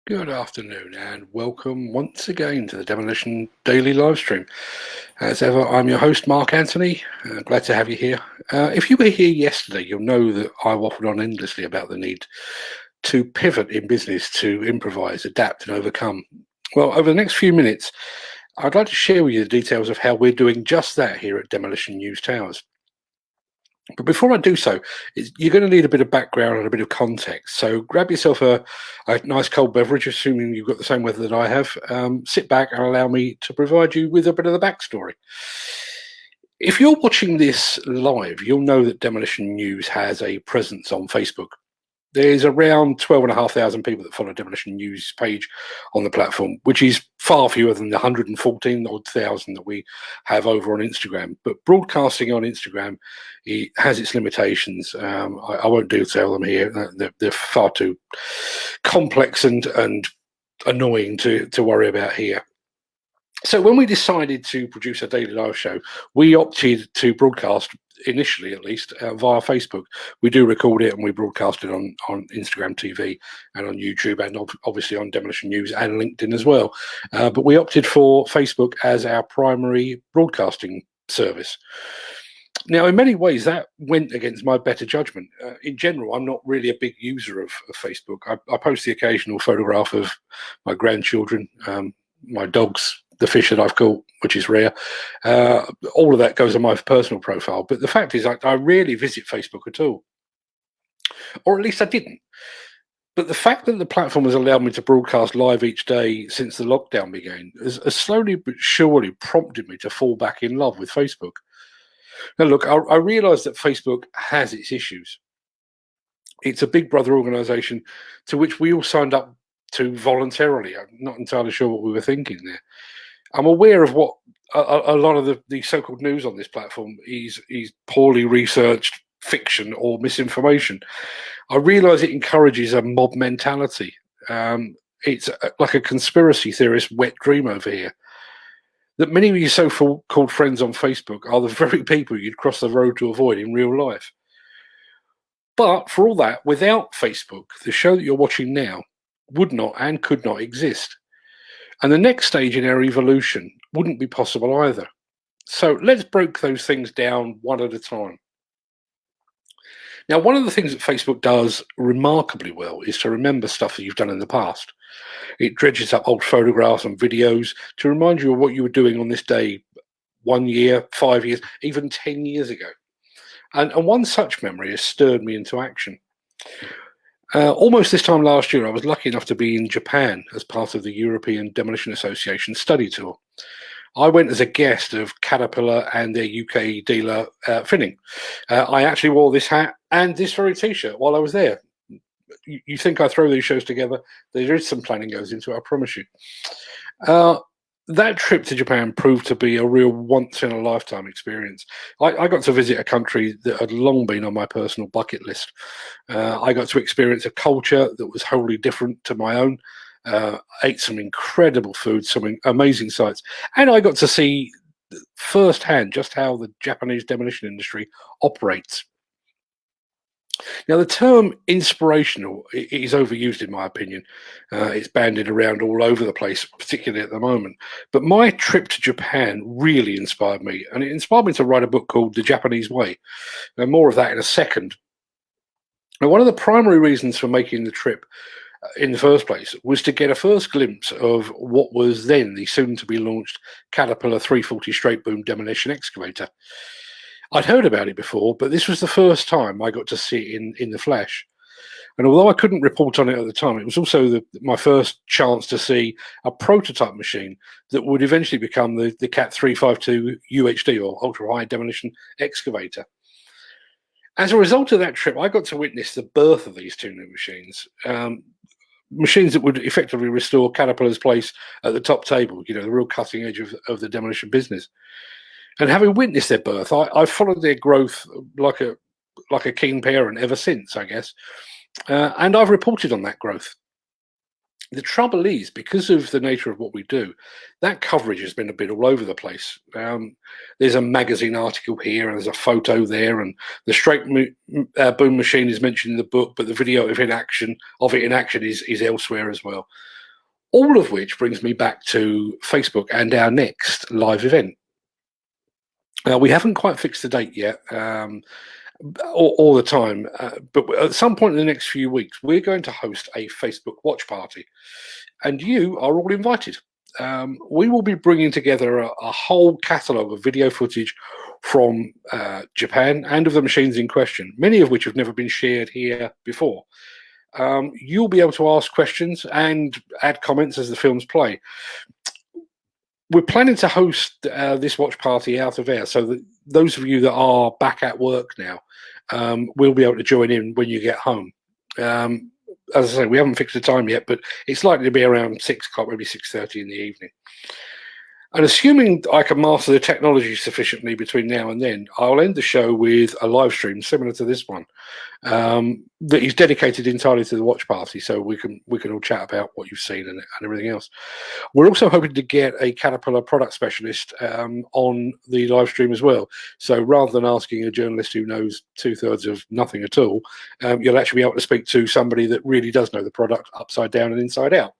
Good afternoon and welcome once again to the Demolition Daily Livestream. As ever, I'm your host, Mark Anthony. Glad to have you here. If you were here yesterday, you'll know that I waffled on endlessly about the need to pivot in business, to improvise, adapt, and overcome. Well, over the next few minutes, I'd like to share with you the details of how we're doing just that here at Demolition News Towers. But before I do so, you're going to need a bit of background and a bit of context. So grab yourself a nice cold beverage, assuming you've got the same weather that I have. Sit back and allow me to provide you with a bit of the backstory. If you're watching this live, you'll know that Demolition News has a presence on Facebook. There's around 12,500 people that follow Demolition News page on the platform, which is far fewer than the 114 odd thousand that we have over on Instagram. But broadcasting on Instagram, it has its limitations. I won't detail them here. They're far too complex and annoying to worry about here. So when we decided to produce a daily live show, we opted to broadcast, initially at least, via Facebook. We do record it and we broadcast it on Instagram TV and on YouTube and obviously on Demolition News and LinkedIn as well. But we opted for Facebook as our primary broadcasting service. Now, in many ways, that went against my better judgment. In general, I'm not really a big user of Facebook. I post the occasional photograph of my grandchildren, my dogs, the fish that I've caught, which is rare. All of that goes on my personal profile. But the fact is, I rarely visit Facebook at all. Or at least I didn't. But the fact that the platform has allowed me to broadcast live each day since the lockdown began has slowly but surely prompted me to fall back in love with Facebook. Now, look, I realise that Facebook has its issues. It's a big brother organisation to which we all signed up to voluntarily. I'm not entirely sure what we were thinking there. I'm aware of what a lot of the so-called news on this platform is poorly researched fiction or misinformation. I realise it encourages a mob mentality. It's like a conspiracy theorist wet dream over here. That many of your so-called friends on Facebook are the very people you'd cross the road to avoid in real life. But for all that, without Facebook, the show that you're watching now would not and could not exist. And the next stage in our evolution wouldn't be possible either. So let's break those things down one at a time. Now, one of the things that Facebook does remarkably well is to remember stuff that you've done in the past. It dredges up old photographs and videos to remind you of what you were doing on this day 1 year, 5 years, even 10 years ago. And one such memory has stirred me into action. Almost this time last year, I was lucky enough to be in Japan as part of the European Demolition Association study tour. I went as a guest of Caterpillar and their UK dealer, Finning. I actually wore this hat and this very T-shirt while I was there. You think I throw these shows together? There is some planning goes into it, I promise you. That trip to Japan proved to be a real once-in-a-lifetime experience. I got to visit a country that had long been on my personal bucket list. I got to experience a culture that was wholly different to my own. Ate some incredible food, some amazing sights, and I got to see firsthand just how the Japanese demolition industry operates. Now, the term inspirational is overused, in my opinion. It's bandied around all over the place, particularly at the moment. But my trip to Japan really inspired me, and it inspired me to write a book called The Japanese Way. And more of that in a second. Now, one of the primary reasons for making the trip in the first place was to get a first glimpse of what was then the soon-to-be launched Caterpillar 340 straight boom demolition excavator. I'd heard about it before, but this was the first time I got to see it in the flesh. And although I couldn't report on it at the time, it was also my first chance to see a prototype machine that would eventually become the CAT 352 UHD, or ultra high demolition excavator. As a result of that trip, I got to witness the birth of these two new machines. Machines that would effectively restore Caterpillar's place at the top table, the real cutting edge of the demolition business. And having witnessed their birth, I've followed their growth like a keen parent ever since, I guess. And I've reported on that growth. The trouble is, because of the nature of what we do, that coverage has been a bit all over the place. There's a magazine article here, and there's a photo there, and the straight boom machine is mentioned in the book, but the video of it in action is elsewhere as well. All of which brings me back to Facebook and our next live event. We haven't quite fixed the date yet. All the time, but at some point in the next few weeks, we're going to host a Facebook watch party, and you are all invited. We will be bringing together a whole catalogue of video footage from Japan and of the machines in question, many of which have never been shared here before. You'll be able to ask questions and add comments as the films play. We're planning to host this watch party out of air, so that those of you that are back at work now will be able to join in when you get home. As I say, we haven't fixed the time yet, but it's likely to be around 6 o'clock, maybe 6:30 in the evening. And assuming I can master the technology sufficiently between now and then, I'll end the show with a live stream similar to this one that is dedicated entirely to the watch party, so we can all chat about what you've seen and everything else. We're also hoping to get a Caterpillar product specialist on the live stream as well. So rather than asking a journalist who knows 2/3 of nothing at all, you'll actually be able to speak to somebody that really does know the product upside down and inside out.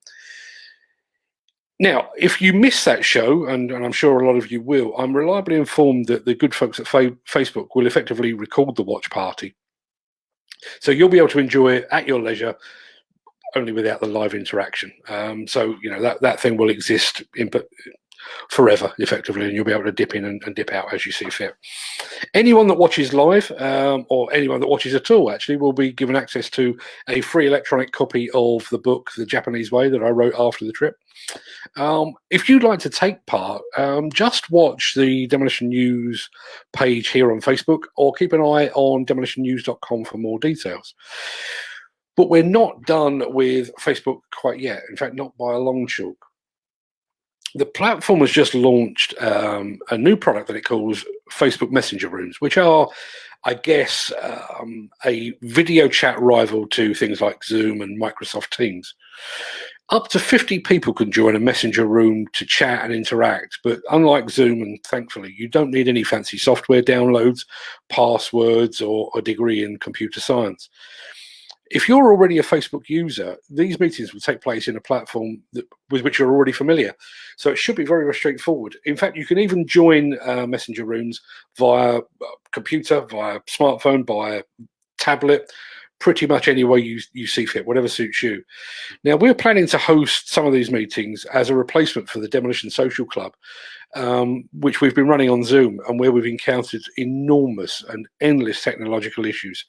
Now, if you miss that show, and I'm sure a lot of you will, I'm reliably informed that the good folks at Facebook will effectively record the watch party. So you'll be able to enjoy it at your leisure, only without the live interaction. So, you know, that thing will exist forever, effectively, and you'll be able to dip in and dip out as you see fit. Anyone that watches live, or anyone that watches at all, actually, will be given access to a free electronic copy of the book, The Japanese Way, that I wrote after the trip. If you'd like to take part, just watch the Demolition News page here on Facebook, or keep an eye on demolitionnews.com for more details. But we're not done with Facebook quite yet. In fact, not by a long chalk. The platform has just launched a new product that it calls Facebook Messenger Rooms, which are, I guess, a video chat rival to things like Zoom and Microsoft Teams. Up to 50 people can join a messenger room to chat and interact, but unlike Zoom, and thankfully, you don't need any fancy software downloads, passwords, or a degree in computer science. If you're already a Facebook user, these meetings will take place in a platform with which you're already familiar. So it should be very, very straightforward. In fact, you can even join messenger rooms via computer, via smartphone, via tablet, pretty much any way you see fit, whatever suits you. Now, we're planning to host some of these meetings as a replacement for the Demolition Social Club, which we've been running on Zoom, and where we've encountered enormous and endless technological issues.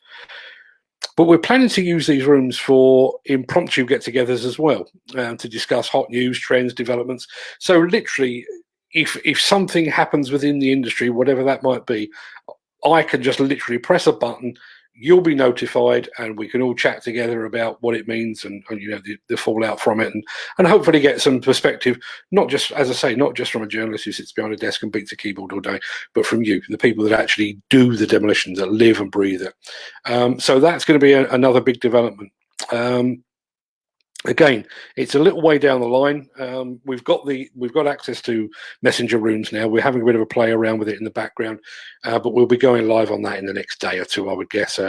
But we're planning to use these rooms for impromptu get-togethers as well, to discuss hot news, trends, developments. So literally, if something happens within the industry, whatever that might be, I can just literally press a button, you'll be notified, and we can all chat together about what it means and you know, the fallout from it, and hopefully get some perspective, not just, as I say, not just from a journalist who sits behind a desk and beats a keyboard all day, but from you, the people that actually do the demolitions, that live and breathe it. So that's going to be another big development. Again, it's a little way down the line. We've got access to messenger rooms now. We're having a bit of a play around with it in the background, but we'll be going live on that in the next day or two, I would guess.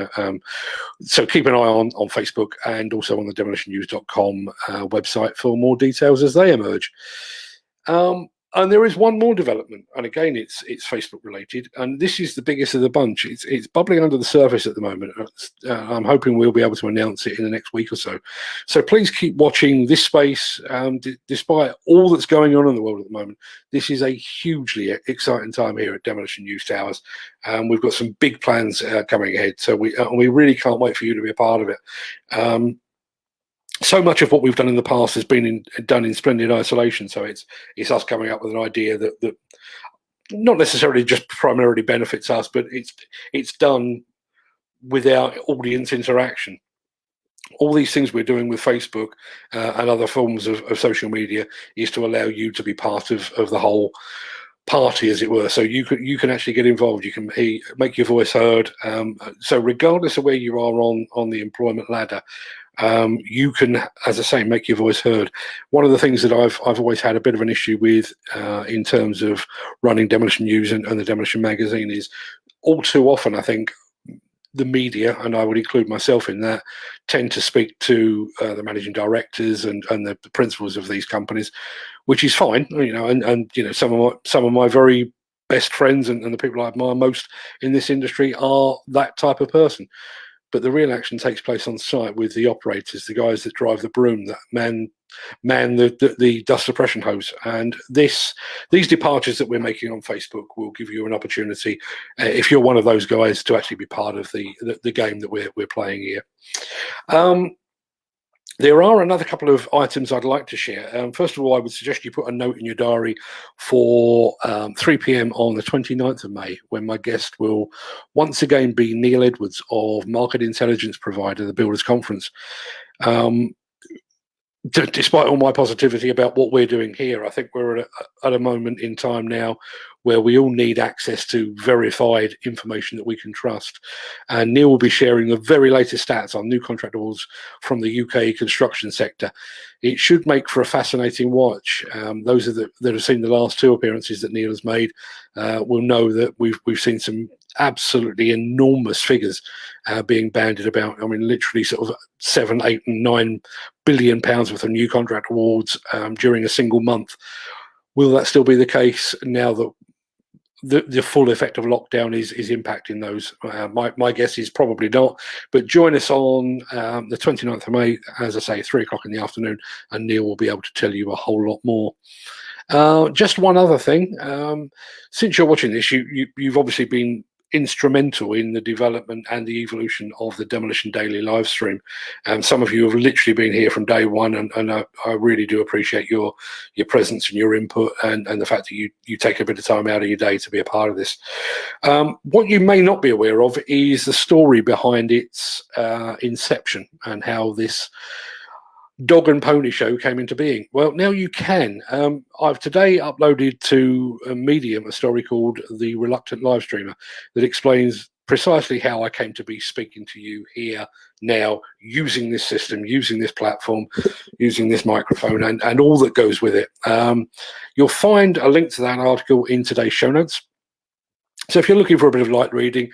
So keep an eye on Facebook and also on the demolitionnews.com website for more details as they emerge. And there is one more development, and again, it's Facebook related, and this is the biggest of the bunch. It's bubbling under the surface at the moment. I'm hoping we'll be able to announce it in the next week or so. So please keep watching this space. Despite all that's going on in the world at the moment, this is a hugely exciting time here at Demolition News Towers. We've got some big plans coming ahead, so we really can't wait for you to be a part of it. So much of what we've done in the past has been done in splendid isolation. So it's us coming up with an idea that not necessarily just primarily benefits us, but it's done without audience interaction. All these things we're doing with Facebook and other forms of social media is to allow you to be part of the whole party, as it were. So you can actually get involved. You can make your voice heard. So regardless of where you are on the employment ladder, you can, as I say, make your voice heard. One of the things that I've always had a bit of an issue with in terms of running Demolition News and the Demolition magazine is all too often, I think, the media, and I would include myself in that, tend to speak to the managing directors and the principals of these companies, which is fine, and some of my very best friends and the people I admire most in this industry are that type of person. But the real action takes place on site with the operators, the guys that drive the broom, that man the dust suppression hose. And these departures that we're making on Facebook will give you an opportunity, if you're one of those guys, to actually be part of the game that we're playing here. There are another couple of items I'd like to share. First of all, I would suggest you put a note in your diary for 3 p.m. on the 29th of May, when my guest will once again be Neil Edwards of market intelligence provider, the Builders Conference. Despite all my positivity about what we're doing here, I think we're at a moment in time now where we all need access to verified information that we can trust. And Neil will be sharing the very latest stats on new contract awards from the UK construction sector. It should make for a fascinating watch. Those that have seen the last two appearances that Neil has made will know that we've seen some absolutely enormous figures being bandied about. I mean, literally sort of 7, 8, and 9 billion pounds worth of new contract awards during a single month. Will that still be the case now that the full effect of lockdown is impacting those? My guess is probably not. But join us on the 29th of May, as I say, 3 o'clock in the afternoon, and Neil will be able to tell you a whole lot more. Just one other thing. Since you're watching this, you've obviously been instrumental in the development and the evolution of the Demolition Daily live stream. Some of you have literally been here from day one, and I really do appreciate your presence and your input, and the fact that you take a bit of time out of your day to be a part of this. What you may not be aware of is the story behind its inception and how this dog and pony show came into being. Well, now you can. I've today uploaded to Medium a story called The Reluctant Livestreamer that explains precisely how I came to be speaking to you here now, using this system, using this platform, using this microphone, and all that goes with it. You'll find a link to that article in today's show notes. So if you're looking for a bit of light reading,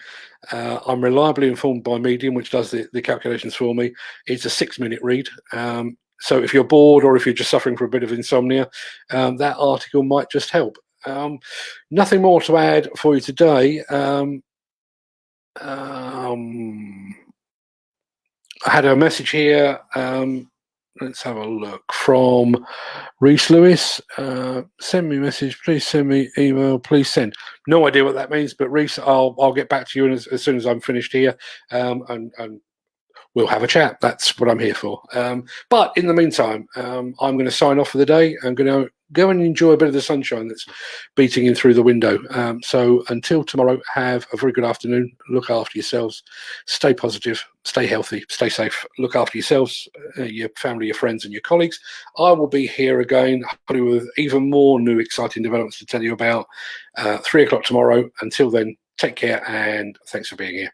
I'm reliably informed by Medium, which does the calculations for me. It's a 6-minute read. So if you're bored or if you're just suffering from a bit of insomnia, that article might just help. Nothing more to add for you today. I had a message here. Let's have a look from Reese Lewis. Send me a message, please send me email, please send. No idea what that means, but Reese, I'll get back to you as soon as I'm finished here, and we'll have a chat. That's what I'm here for. But in the meantime, I'm going to sign off for the day. I'm going to go and enjoy a bit of the sunshine that's beating in through the window. So until tomorrow, have a very good afternoon. Look after yourselves. Stay positive. Stay healthy. Stay safe. Look after yourselves, your family, your friends, and your colleagues. I will be here again, hopefully with even more new exciting developments to tell you about. 3 o'clock tomorrow. Until then, take care and thanks for being here.